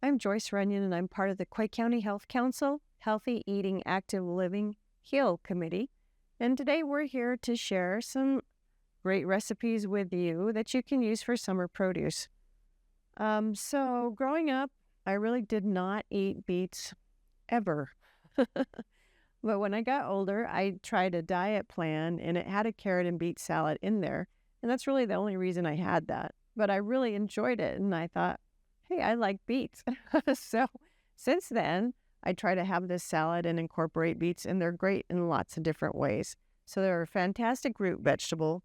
I'm Joyce Runyon, and I'm part of the Quay County Health Council Healthy Eating Active Living HEAL Committee. And today we're here to share some great recipes with you that you can use for summer produce. So growing up, I really did not eat beets ever. But when I got older, I tried a diet plan and it had a carrot and beet salad in there. And that's really the only reason I had that. But I really enjoyed it. And I thought, hey, I like beets. So since then, I try to have this salad and incorporate beets, and they're great in lots of different ways. So they're a fantastic root vegetable.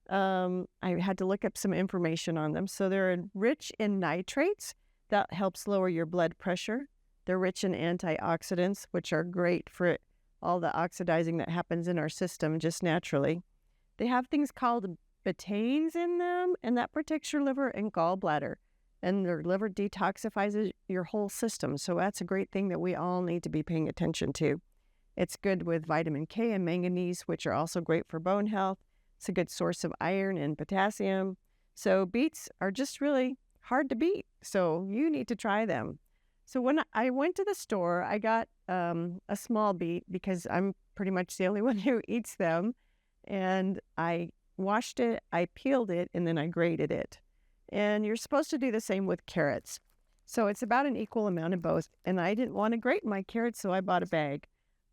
I had to look up some information on them. So they're rich in nitrates that helps lower your blood pressure. They're rich in antioxidants, which are great for all the oxidizing that happens in our system just naturally. They have things called betaines in them, and that protects your liver and gallbladder. And their liver detoxifies your whole system. So that's a great thing that we all need to be paying attention to. It's good with vitamin K and manganese, which are also great for bone health. It's a good source of iron and potassium. So beets are just really hard to beat. So you need to try them. So when I went to the store, I got a small beet because I'm pretty much the only one who eats them. And I washed it, I peeled it, and then I grated it. And you're supposed to do the same with carrots. So it's about an equal amount of both. And I didn't want to grate my carrots, so I bought a bag.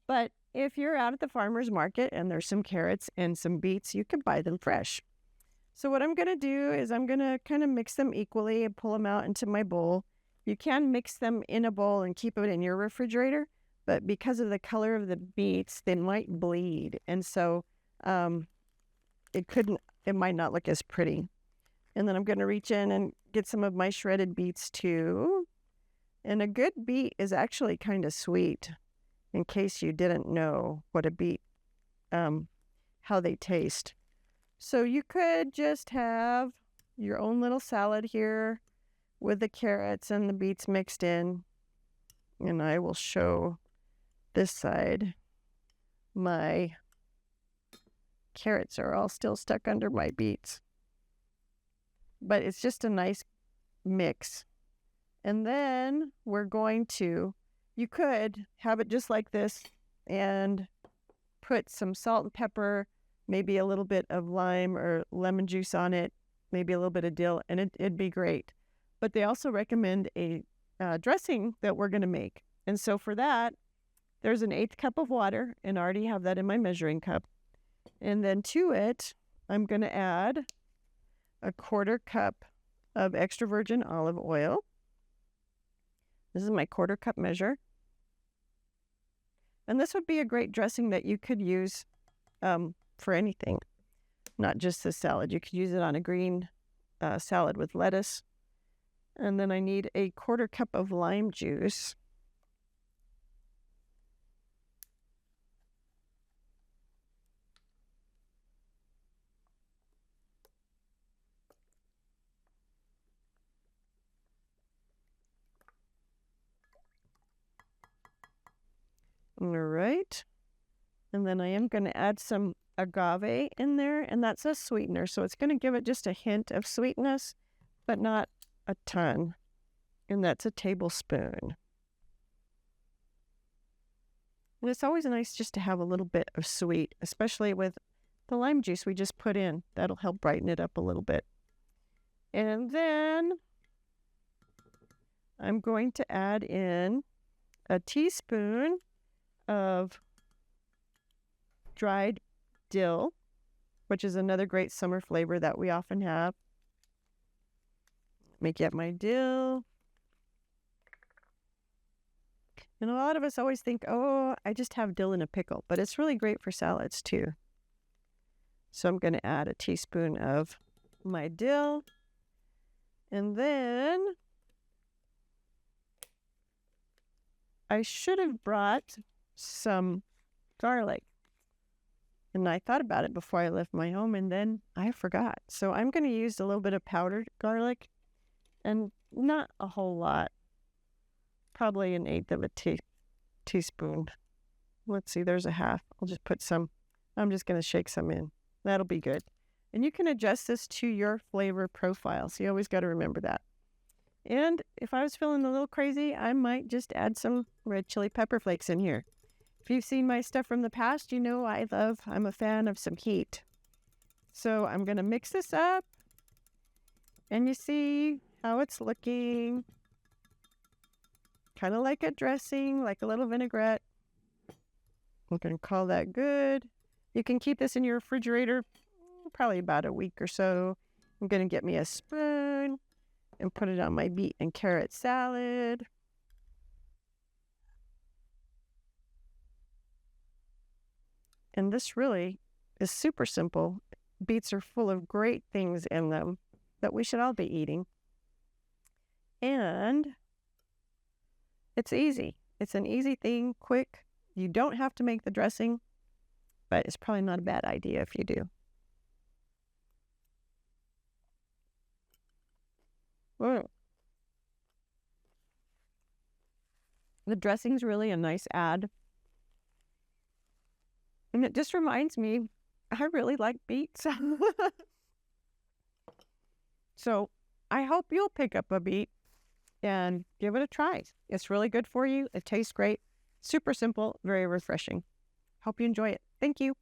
But if you're out at the farmer's market and there's some carrots and some beets, you can buy them fresh. So what I'm going to do is I'm going to kind of mix them equally and pull them out into my bowl. You can mix them in a bowl and keep it in your refrigerator, but because of the color of the beets, they might bleed. And so it might not look as pretty. And then I'm going to reach in and get some of my shredded beets too. And a good beet is actually kind of sweet, in case you didn't know what a beet, how they taste. So you could just have your own little salad here with the carrots and the beets mixed in. And I will show this side. My carrots are all still stuck under my beets. But it's just a nice mix. And then we're going to, you could have it just like this and put some salt and pepper, maybe a little bit of lime or lemon juice on it, maybe a little bit of dill, and it'd be great. But they also recommend a dressing that we're going to make. And so for that, there's an 1/8 cup of water, and I already have that in my measuring cup. And then to it, I'm going to add a 1/4 cup of extra virgin olive oil. This is my 1/4 cup measure. And this would be a great dressing that you could use for anything, not just the salad. You could use it on a green salad with lettuce. And then I need a 1/4 cup of lime juice. All right. And then I am going to add some agave in there, and that's a sweetener. So it's going to give it just a hint of sweetness, but not a ton. And that's a tablespoon. And it's always nice just to have a little bit of sweet, especially with the lime juice we just put in. That'll help brighten it up a little bit. And then I'm going to add in a teaspoon of dried dill, which is another great summer flavor that we often have. Let me get my dill. And a lot of us always think, oh, I just have dill in a pickle, but it's really great for salads too. So I'm going to add a teaspoon of my dill. And then I should have brought some garlic. And I thought about it before I left my home, and then I forgot. So I'm going to use a little bit of powdered garlic, and not a whole lot. Probably 1/8 of a teaspoon. Let's see, there's a half. I'll just put some. I'm just going to shake some in. That'll be good. And you can adjust this to your flavor profile. So you always got to remember that. And if I was feeling a little crazy, I might just add some red chili pepper flakes in here. If you've seen my stuff from the past, you know I'm a fan of some heat. So I'm going to mix this up, and you see how it's looking. Kind of like a dressing, like a little vinaigrette. I'm going to call that good. You can keep this in your refrigerator probably about a week or so. I'm going to get me a spoon and put it on my beet and carrot salad. And this really is super simple. Beets are full of great things in them that we should all be eating. And it's easy. It's an easy thing, quick. You don't have to make the dressing, but it's probably not a bad idea if you do. The dressing's really a nice add. And it just reminds me, I really like beets. So I hope you'll pick up a beet and give it a try. It's really good for you. It tastes great. Super simple, very refreshing. Hope you enjoy it. Thank you.